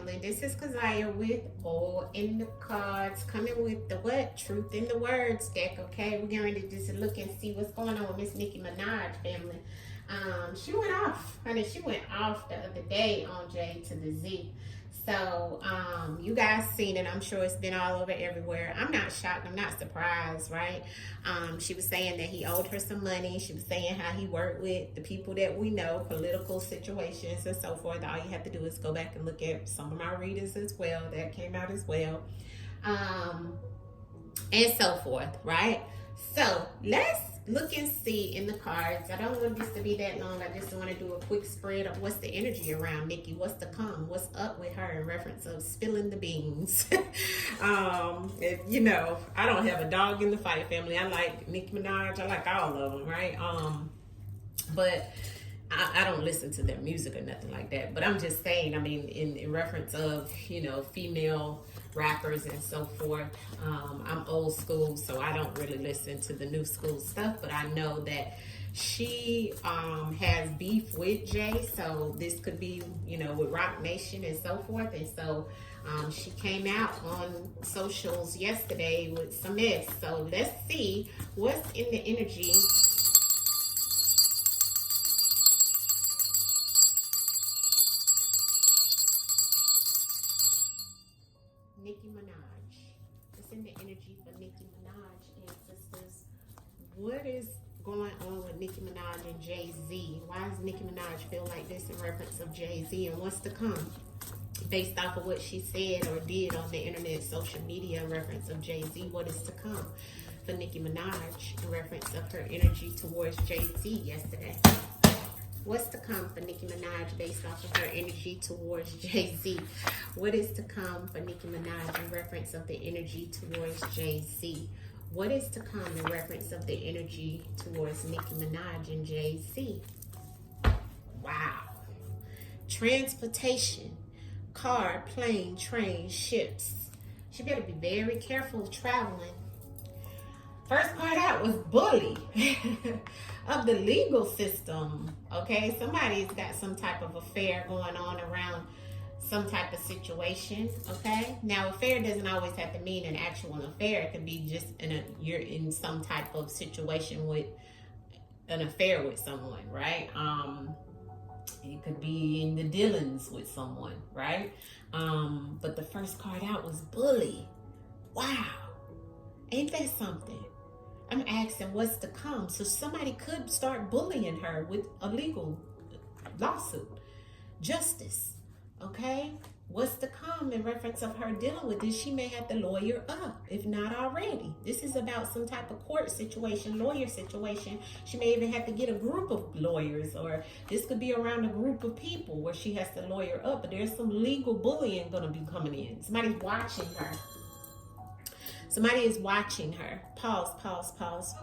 family. This is Kazaya with All in the Cards, coming with the what? Truth in the Words deck, okay? We're getting ready to just look and see what's going on with Miss Nicki Minaj, family. She went off, honey. She went off the other day on J to the Z. So, you guys seen it. I'm sure it's been all over everywhere. I'm not shocked. I'm not surprised, right? She was saying that he owed her some money. She was saying how he worked with the people that we know, political situations and so forth. All you have to do is go back and look at some of my readers as well. That came out as well. And so forth, right? So, let's look and see in the cards. I don't want this to be that long. I just want to do a quick spread of what's the energy around Nikki, what's to come, what's up with her in reference of spilling the beans. You know, I don't have a dog in the fight, family. I like Nicki Minaj. I like all of them, right? But I don't listen to their music or nothing like that. But I'm just saying, I mean, in reference of, you know, female rappers and so forth. I'm old school, so I don't really listen to the new school stuff, but I know that she has beef with Jay, so this could be, you know, with Rock Nation and so forth. And so she came out on socials yesterday with some mess. So let's see what's in the energy. Nicki Minaj. What's in the energy for Nicki Minaj, ancestors? What is going on with Nicki Minaj and Jay-Z? Why does Nicki Minaj feel like this in reference of Jay-Z, and what's to come? Based off of what she said or did on the internet, social media, in reference of Jay-Z, what is to come for Nicki Minaj in reference of her energy towards Jay-Z yesterday? What's to come for Nicki Minaj based off of her energy towards Jay-Z? What is to come for Nicki Minaj in reference of the energy towards Jay-Z? What is to come in reference of the energy towards Nicki Minaj and Jay-Z? Wow. Transportation. Car, plane, train, ships. She better be very careful traveling. First card out was bully of the legal system. Okay, somebody's got some type of affair going on around some type of situation. Okay, now affair doesn't always have to mean an actual affair. It could be just you're in some type of situation with an affair with someone, right? It could be in the dealings with someone, right? But the first card out was bully. Wow, ain't that something? I'm asking what's to come. So somebody could start bullying her with a legal lawsuit. Justice, okay? What's to come in reference of her dealing with this? She may have to lawyer up, if not already. This is about some type of court situation, lawyer situation. She may even have to get a group of lawyers, or this could be around a group of people where she has to lawyer up, but there's some legal bullying gonna be coming in. Somebody's watching her. Somebody is watching her. Pause.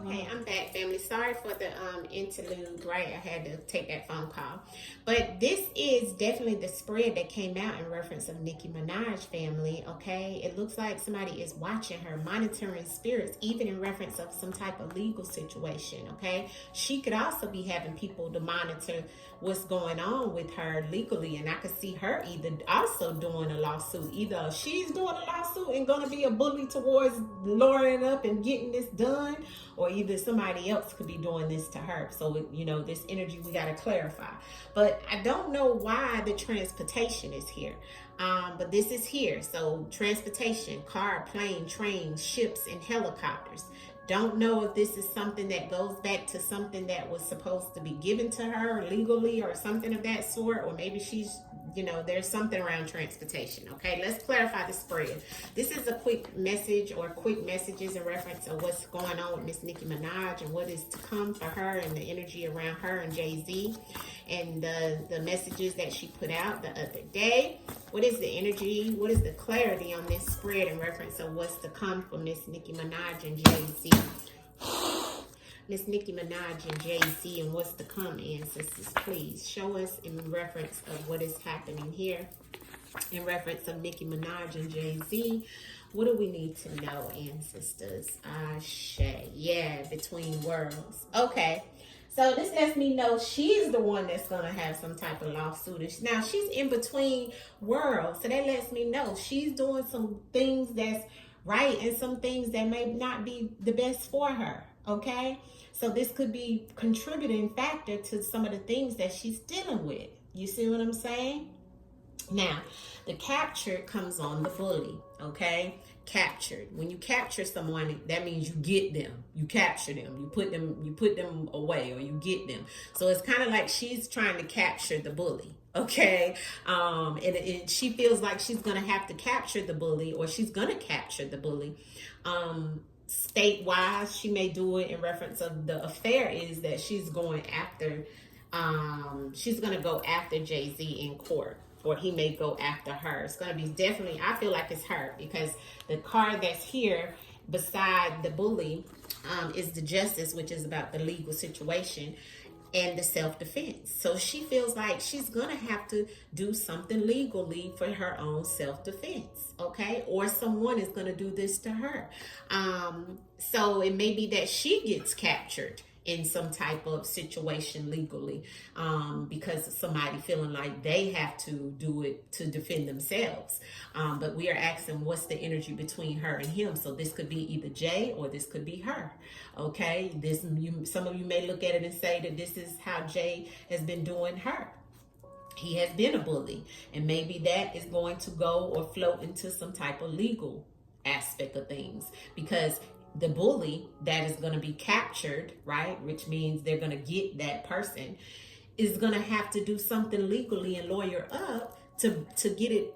Okay, I'm back, family. Sorry for the interlude, right? I had to take that phone call. But this is definitely the spread that came out in reference of Nicki Minaj, family, okay? It looks like somebody is watching her, monitoring spirits, even in reference of some type of legal situation, okay? She could also be having people to monitor what's going on with her legally, and I could see her either also doing a lawsuit. Either she's doing a lawsuit and gonna be a bully towards lawyering up and getting this done, or either somebody else could be doing this to her. So, you know, this energy we got to clarify. But I don't know why the transportation is here. But this is here. So transportation, car, plane, train, ships, and helicopters. Don't know if this is something that goes back to something that was supposed to be given to her legally or something of that sort, or maybe she's, you know, there's something around transportation. Okay, let's clarify the spread. This is a quick message or quick messages in reference of what's going on with Miss Nicki Minaj and what is to come for her and the energy around her and Jay-Z and the messages that she put out the other day. What is the energy? What is the clarity on this spread in reference of what's to come for Miss Nicki Minaj and Jay-Z? Miss Nicki Minaj and Jay-Z and what's to come, ancestors, please show us in reference of what is happening here in reference of Nicki Minaj and Jay-Z. What do we need to know, ancestors? Ashe. Yeah, between worlds. Okay. So this lets me know she's the one that's going to have some type of lawsuit. Now she's in between worlds. So that lets me know she's doing some things that's right and some things that may not be the best for her. Okay. So this could be contributing factor to some of the things that she's dealing with. You see what I'm saying? Now, the captured comes on the bully, okay? Captured. When you capture someone, that means you get them. You capture them. You put them away, or you get them. So it's kind of like she's trying to capture the bully, okay? And she feels like she's going to have to capture the bully, or she's going to capture the bully. State-wise, she may do it in reference of the affair is that she's going after, she's going to go after Jay-Z in court, or he may go after her. It's going to be definitely, I feel like it's her, because the card that's here beside the bully is the justice, which is about the legal situation, and the self-defense. So she feels like she's going to have to do something legally for her own self-defense, okay? Or someone is going to do this to her. So it may be that she gets captured in some type of situation legally, because of somebody feeling like they have to do it to defend themselves. But we are asking what's the energy between her and him. So this could be either Jay or this could be her. Okay, some of you may look at it and say that this is how Jay has been doing her. He has been a bully, and maybe that is going to go or float into some type of legal aspect of things, because the bully that is going to be captured, right, which means they're going to get that person, is going to have to do something legally and lawyer up to get it,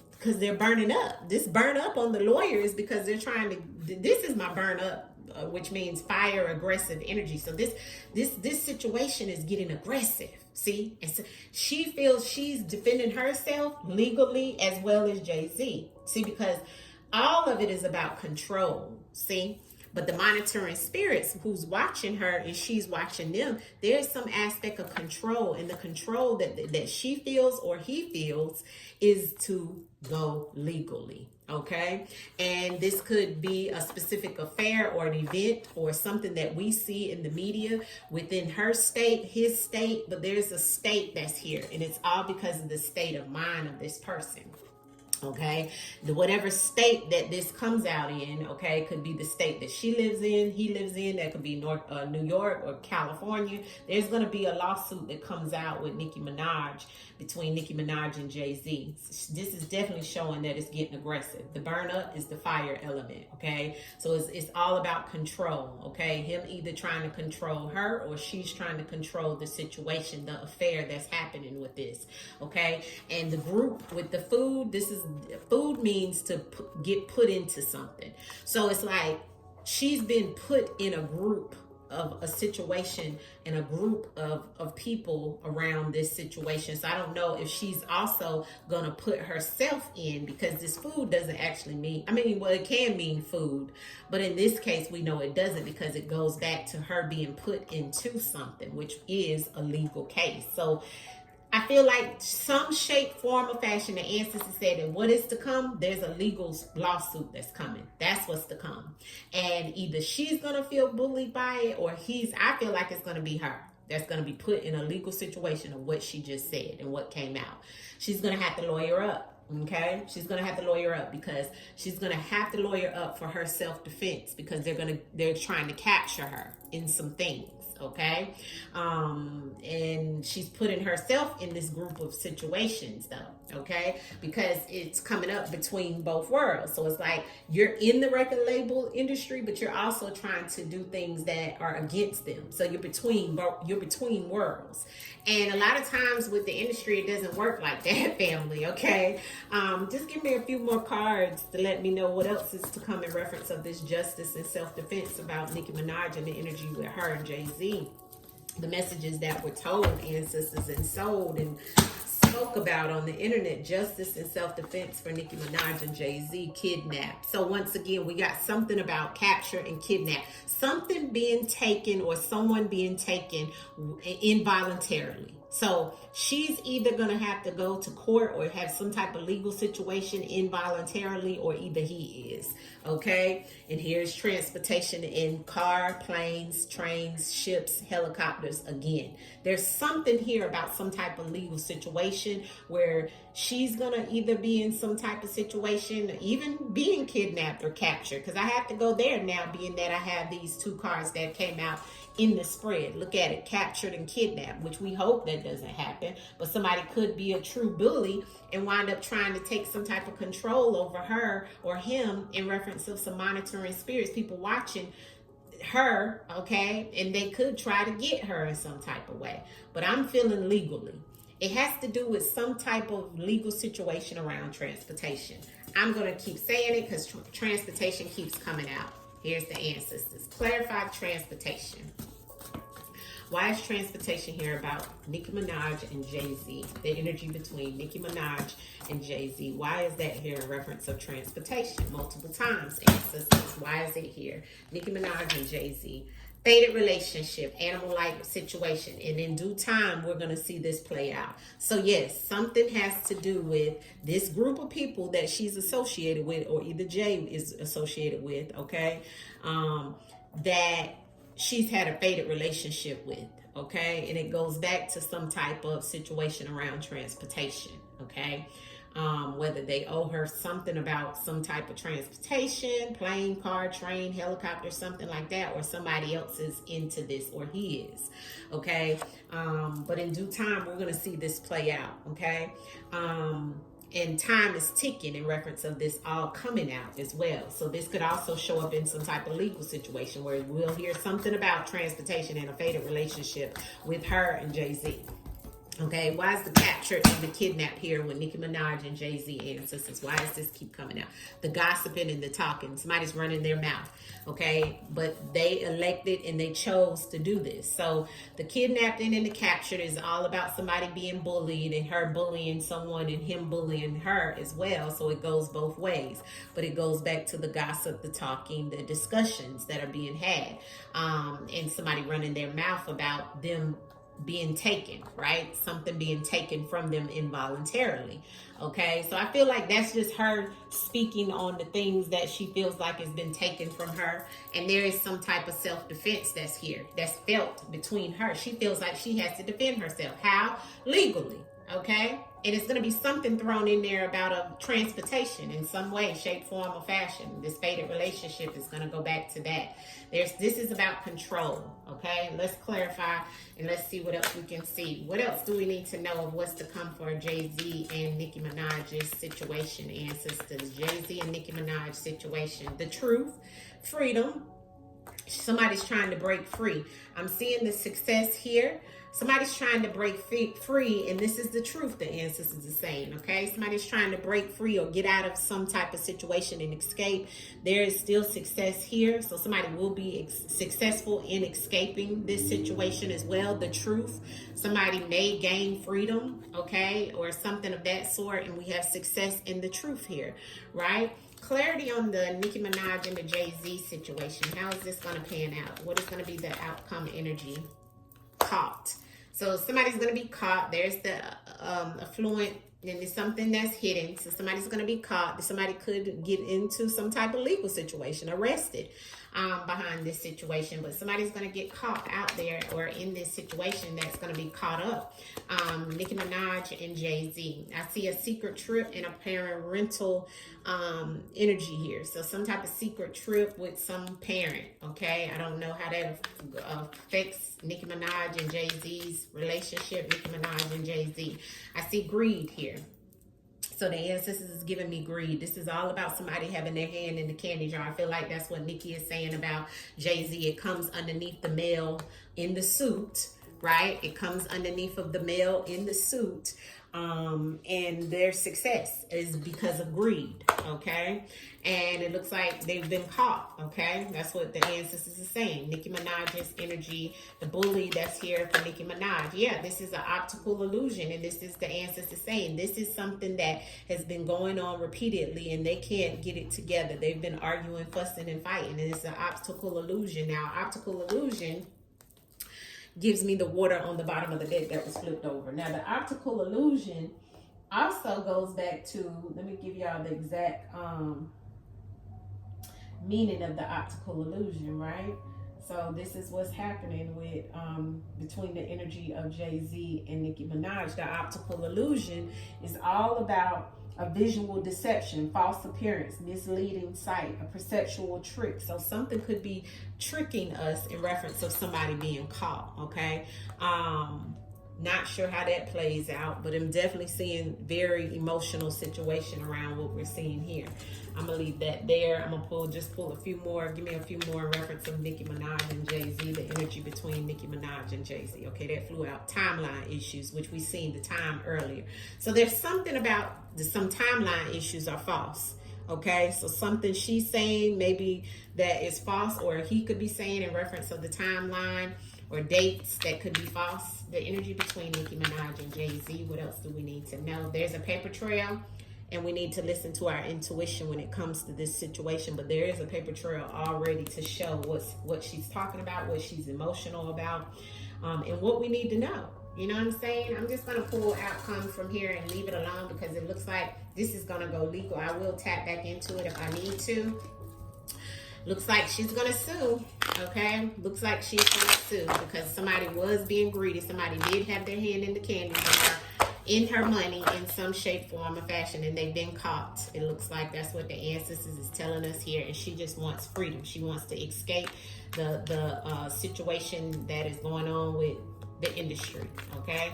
because they're burning up. This burn up on the lawyer is because they're trying to, this is my burn up, which means fire, aggressive energy. So this situation is getting aggressive. See, and so she feels she's defending herself legally as well as Jay-Z. See, because all of it is about control. See, but the monitoring spirits who's watching her and she's watching them, there's some aspect of control, and the control that she feels or he feels is to go legally. Okay, and this could be a specific affair or an event or something that we see in the media within her state, his state, but there's a state that's here, and it's all because of the state of mind of this person. Okay, whatever state that this comes out in, okay, could be the state that she lives in, he lives in, that could be New York or California. There's going to be a lawsuit that comes out with Nicki Minaj, between Nicki Minaj and Jay-Z. This is definitely showing that it's getting aggressive. The burn up is the fire element, okay? So it's all about control, okay? Him either trying to control her or she's trying to control the situation, the affair that's happening with this, okay? And the group with the food, food means to get put into something. So it's like she's been put in a group of a situation and a group of people around this situation. So I don't know if she's also going to put herself in, because this food doesn't actually mean, well, it can mean food, but in this case, we know it doesn't, because it goes back to her being put into something, which is a legal case. So I feel like some shape, form, or fashion, the ancestors said that what is to come, there's a legal lawsuit that's coming. That's what's to come. And either she's going to feel bullied by it, or I feel like it's going to be her that's going to be put in a legal situation of what she just said and what came out. She's going to have to lawyer up. Okay, she's gonna have to lawyer up, because she's gonna have to lawyer up for her self-defense, because they're trying to capture her in some things. Okay, and she's putting herself in this group of situations though, okay, because it's coming up between both worlds. So it's like you're in the record label industry, but you're also trying to do things that are against them. So you're between worlds. And a lot of times with the industry, it doesn't work like that, family, okay? Just give me a few more cards to let me know what else is to come in reference of this justice and self-defense about Nicki Minaj and the energy with her and Jay-Z. The messages that were told, ancestors, and sold and spoke about on the internet: justice and self-defense for Nicki Minaj and Jay-Z. Kidnapped. So once again, we got something about capture and kidnap. Something being taken or someone being taken involuntarily. So she's either going to have to go to court or have some type of legal situation involuntarily, or either he is. Okay. And here's transportation in car, planes, trains, ships, helicopters. Again, there's something here about some type of legal situation where she's going to either be in some type of situation, even being kidnapped or captured. Because I have to go there now, being that I have these two cards that came out in the spread. Look at it, captured and kidnapped, which we hope that doesn't happen. But somebody could be a true bully and wind up trying to take some type of control over her or him in reference of some monitoring spirits, people watching her, okay? And they could try to get her in some type of way. But I'm feeling legally. It has to do with some type of legal situation around transportation. I'm going to keep saying it because transportation keeps coming out. Here's the ancestors. Clarify transportation. Why is transportation here about Nicki Minaj and Jay-Z? The energy between Nicki Minaj and Jay-Z. Why is that here in reference of transportation? Multiple times, ancestors. Why is it here? Nicki Minaj and Jay-Z. Fated relationship, animal-like situation. And in due time, we're going to see this play out. So yes, something has to do with this group of people that she's associated with, or either Jay is associated with, okay? That she's had a fated relationship with, okay? And it goes back to some type of situation around transportation, okay? Whether they owe her something about some type of transportation, plane, car, train, helicopter, something like that, or somebody else is into this, or he is, okay? But in due time, we're going to see this play out, okay? And time is ticking in reference of this all coming out as well. So this could also show up in some type of legal situation where we'll hear something about transportation and a fated relationship with her and Jay-Z. Okay, why is the captured and the kidnap here with Nicki Minaj and Jay-Z ancestors? Why does this keep coming out? The gossiping and the talking. Somebody's running their mouth, okay? But they elected and they chose to do this. So the kidnapping and the captured is all about somebody being bullied and her bullying someone and him bullying her as well. So it goes both ways. But it goes back to the gossip, the talking, the discussions that are being had. And somebody running their mouth about them being taken, right? Something being taken from them involuntarily. Okay, so I feel like that's just her speaking on the things that she feels like has been taken from her. And there is some type of self-defense that's here, that's felt between her. She feels like she has to defend herself. How? Legally. Okay, and it's going to be something thrown in there about a transportation in some way, shape, form, or fashion. This fated relationship is going to go back to that. This is about control. Okay, let's clarify and let's see what else we can see. What else do we need to know of what's to come for Jay-Z and Nicki Minaj's situation, ancestors? Jay-Z and Nicki Minaj situation. The truth, freedom. Somebody's trying to break free. I'm seeing the success here. Somebody's trying to break free, and this is the truth the ancestors are saying, okay? Somebody's trying to break free or get out of some type of situation and escape. There is still success here, so somebody will be successful in escaping this situation as well. The truth, somebody may gain freedom, okay, or something of that sort, and we have success in the truth here, right? Clarity on the Nicki Minaj and the Jay-Z situation. How is this going to pan out? What is going to be the outcome energy? Caught. So somebody's going to be caught. There's the affluent, and it's something that's hidden. So somebody's going to be caught. Somebody could get into some type of legal situation, arrested behind this situation. But somebody's going to get caught out there or in this situation that's going to be caught up. Nicki Minaj and Jay-Z. I see a secret trip and a parental energy here. So some type of secret trip with some parent, okay? I don't know how that affects Nicki Minaj and Jay-Z's relationship, Nicki Minaj and Jay-Z. I see greed here. So the ancestors is giving me greed. This is all about somebody having their hand in the candy jar. I feel like that's what Nikki is saying about Jay-Z. It comes underneath the male in the suit, right? It comes underneath of the male in the suit. And their success is because of greed, okay? And it looks like they've been caught, okay? That's what the ancestors are saying. Nicki Minaj's energy, the bully that's here for Nicki Minaj. Yeah, this is an optical illusion, and this is the ancestors saying this is something that has been going on repeatedly, and they can't get it together. They've been arguing, fussing, and fighting, and it's an optical illusion. Now, optical illusion gives me the water on the bottom of the deck that was flipped over. Now, the optical illusion also goes back to, let me give y'all the exact meaning of the optical illusion, right? So this is what's happening with between the energy of Jay-Z and Nicki Minaj. The optical illusion is all about a visual deception, false appearance, misleading sight, a perceptual trick. So something could be tricking us in reference of somebody being caught, okay? Not sure how that plays out, but I'm definitely seeing very emotional situation around what we're seeing here. I'm gonna leave that there. I'm gonna pull a few more, give me a few more in reference of Nicki Minaj and Jay-Z, the energy between Nicki Minaj and Jay-Z. Okay, that flew out. Timeline issues, which we seen the time earlier. So there's something about some timeline issues are false. Okay, so something she's saying maybe that is false, or he could be saying in reference of the timeline or dates that could be false. The energy between Nicki Minaj and Jay-Z. What else do we need to know? There's a paper trail, and we need to listen to our intuition when it comes to this situation. But there is a paper trail already to show what she's talking about, what she's emotional about, and what we need to know. You know what I'm saying? I'm just going to pull outcomes from here and leave it alone because it looks like this is going to go legal. I will tap back into it if I need to. Looks like she's going to sue, okay? Looks like she's going to sue because somebody was being greedy. Somebody did have their hand in the candy jar, in her money in some shape, form, or fashion, and they've been caught. It looks like that's what the ancestors is telling us here, and she just wants freedom. She wants to escape the situation that is going on with the industry, okay?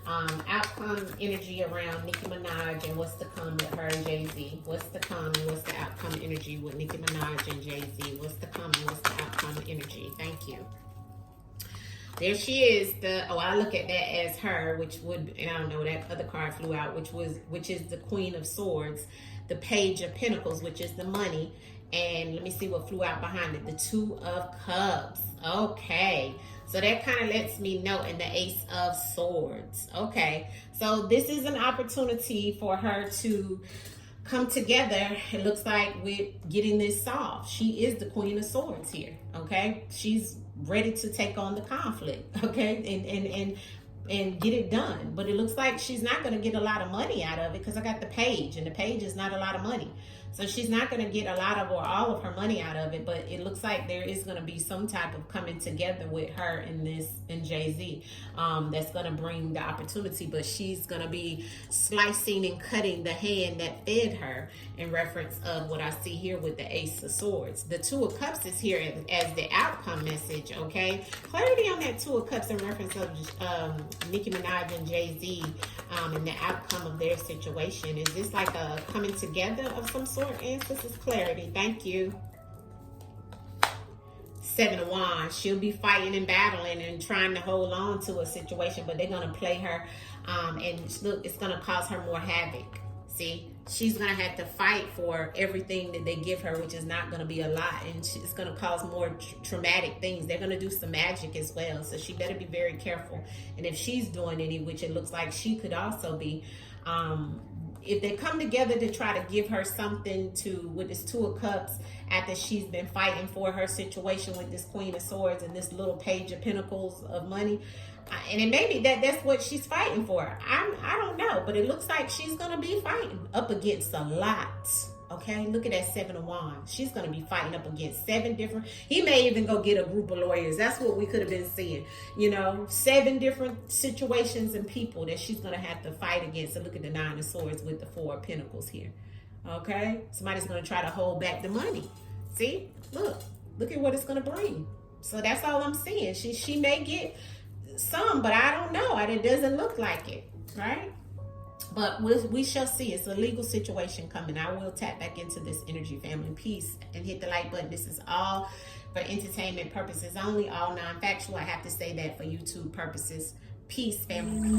Outcome energy around Nicki Minaj and what's to come with her and Jay-Z. What's to come and what's the outcome energy with Nicki Minaj and Jay-Z. What's to come and what's the outcome energy. Thank you. There she is. I look at that as her, which would, and I don't know, that other card flew out, which is the Queen of Swords, the Page of Pentacles, which is the money. And let me see what flew out behind it. The Two of Cups. Okay. So that kind of lets me know, in the Ace of Swords. Okay. So this is an opportunity for her to come together. It looks like with getting this solved. She is the Queen of Swords here. Okay. She's ready to take on the conflict. Okay. And get it done. But it looks like she's not going to get a lot of money out of it because I got the Page, and the Page is not a lot of money. So she's not going to get a lot of or all of her money out of it, but it looks like there is going to be some type of coming together with her and Jay-Z that's going to bring the opportunity, but she's going to be slicing and cutting the hand that fed her in reference of what I see here with the Ace of Swords. The Two of Cups is here as the outcome message, okay? Clarity on that Two of Cups in reference of Nicki Minaj and Jay-Z and the outcome of their situation. Is this like a coming together of some sort? Ancestors, clarity. Thank you. Seven of Wands. She'll be fighting and battling and trying to hold on to a situation, but they're going to play her. And look, it's going to cause her more havoc. See? She's going to have to fight for everything that they give her, which is not going to be a lot. And it's going to cause more traumatic things. They're going to do some magic as well. So she better be very careful. And if she's doing any, which it looks like she could also be, if they come together to try to give her something with this Two of Cups, after she's been fighting for her situation with this Queen of Swords and this little Page of Pentacles of money, and it may be that's what she's fighting for. I don't know, but it looks like she's going to be fighting up against a lot. Okay, look at that Seven of Wands. She's going to be fighting up against 7 different, he may even go get a group of lawyers. That's what we could have been seeing. 7 different situations and people that she's going to have to fight against. So look at the Nine of Swords with the 4 of Pentacles here. Okay, somebody's going to try to hold back the money. See, look at what it's going to bring. So that's all I'm seeing. She may get some, but I don't know. It doesn't look like it, right? But we shall see. It's a legal situation coming. I will tap back into this energy, family. Peace, and hit the like button. This is all for entertainment purposes only, all non-factual. I have to say that for YouTube purposes. Peace, family.